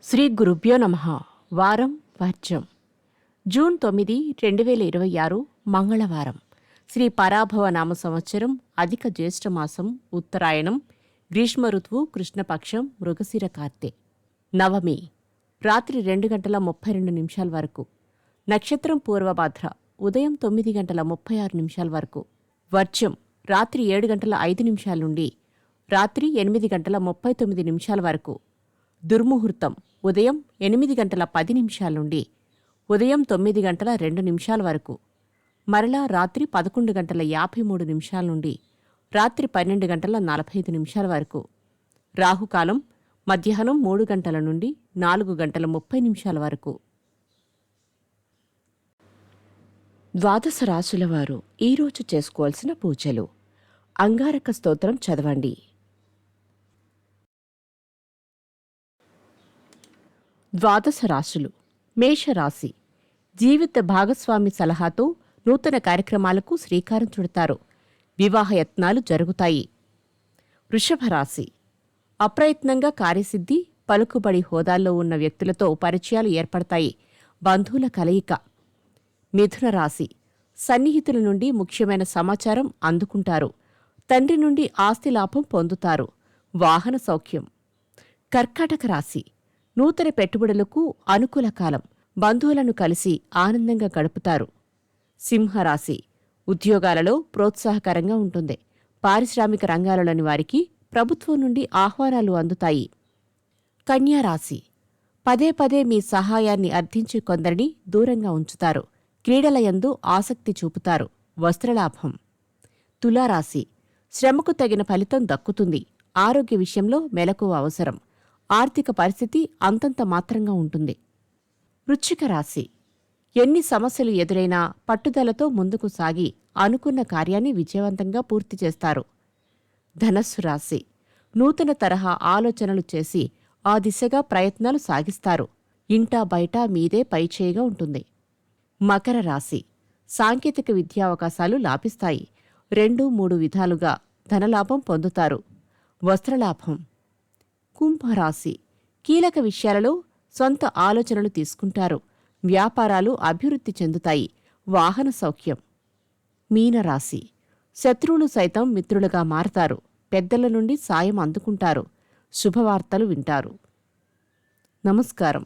శ్రీ గురుభ్యో నమః. వారం వర్జం. జూన్ 9, 2026 మంగళవారం. శ్రీ పరాభవ నామ సంవత్సరం, అధిక జ్యేష్ఠమాసం, ఉత్తరాయణం, గ్రీష్మ ఋతువు, కృష్ణపక్షం, మృగశిర కార్తె. నవమి రాత్రి 2:32 వరకు. నక్షత్రం పూర్వభాద్ర, ఉదయం 9:36 వరకు. వర్జం రాత్రి 7:05 నుండి రాత్రి 8:39 వరకు. దుర్ముహూర్తం ఉదయం 8:10 నుండి ఉదయం 9:02 వరకు. మరలా రాత్రి 11:53 నుండి రాత్రి 12:45 వరకు. రాహుకాలం మధ్యాహ్నం 3 గంటల నుండి 4:30 వరకు. ద్వాదశ రాశుల వారు ఈరోజు చేసుకోవాల్సిన పూజలు. అంగారక స్తోత్రం చదవండి. ద్వాదశ రాశులు. మేషరాశి. జీవిత భాగస్వామి సలహాతో నూతన కార్యక్రమాలకు శ్రీకారం చుడతారు. వివాహ యత్నాలు జరుగుతాయి. వృషభ రాశి. అప్రయత్నంగా కార్యసిద్ధి, పలుకుబడి హోదాల్లో ఉన్న వ్యక్తులతో పరిచయాలు ఏర్పడతాయి. బంధువుల కలయిక. మిథున రాశి. సన్నిహితుల నుండి ముఖ్యమైన సమాచారం అందుకుంటారు. తండ్రి నుండి ఆస్తి లాభం పొందుతారు. వాహన సౌఖ్యం. కర్కాటక రాశి. నూతన పెట్టుబడులకు అనుకూల కాలం. బంధువులను కలిసి ఆనందంగా గడుపుతారు. సింహరాశి. ఉద్యోగాలలో ప్రోత్సాహకరంగా ఉంటుంది. పారిశ్రామిక రంగాలలోని వారికి ప్రభుత్వం నుండి ఆహ్వానాలు అందుతాయి. కన్యారాశి. పదే పదే మీ సహాయాన్ని అర్థించి కొందరిని దూరంగా ఉంచుతారు. క్రీడలయందు ఆసక్తి చూపుతారు. వస్త్రలాభం. తులారాశి. శ్రమకు తగిన ఫలితం దక్కుతుంది. ఆరోగ్య విషయంలో మెలకువ అవసరం. ఆర్థిక పరిస్థితి అంతంత మాత్రంగా ఉంటుంది. వృశ్చిక రాశి. ఎన్ని సమస్యలు ఎదురైనా పట్టుదలతో ముందుకు సాగి అనుకున్న కార్యాన్ని విజయవంతంగా పూర్తి చేస్తారు. ధనస్సు రాశి. నూతన తరహా ఆలోచనలు చేసి ఆ దిశగా ప్రయత్నాలు సాగిస్తారు. ఇంటా బయట మీదే పైచేయిగా ఉంటుంది. మకర రాశి. సాంకేతిక విద్యావకాశాలు లాభిస్తాయి. 2-3 విధాలుగా ధనలాభం పొందుతారు. వస్త్రలాభం. కుంభరాశి. కీలక విషయాలలో సొంత ఆలోచనలు తీసుకుంటారు. వ్యాపారాలు అభివృద్ధి చెందుతాయి. వాహన సౌఖ్యం. మీనరాశి. శత్రువులు సైతం మిత్రులుగా మారతారు. పెద్దల నుండి సాయం అందుకుంటారు. శుభవార్తలు వింటారు. నమస్కారం.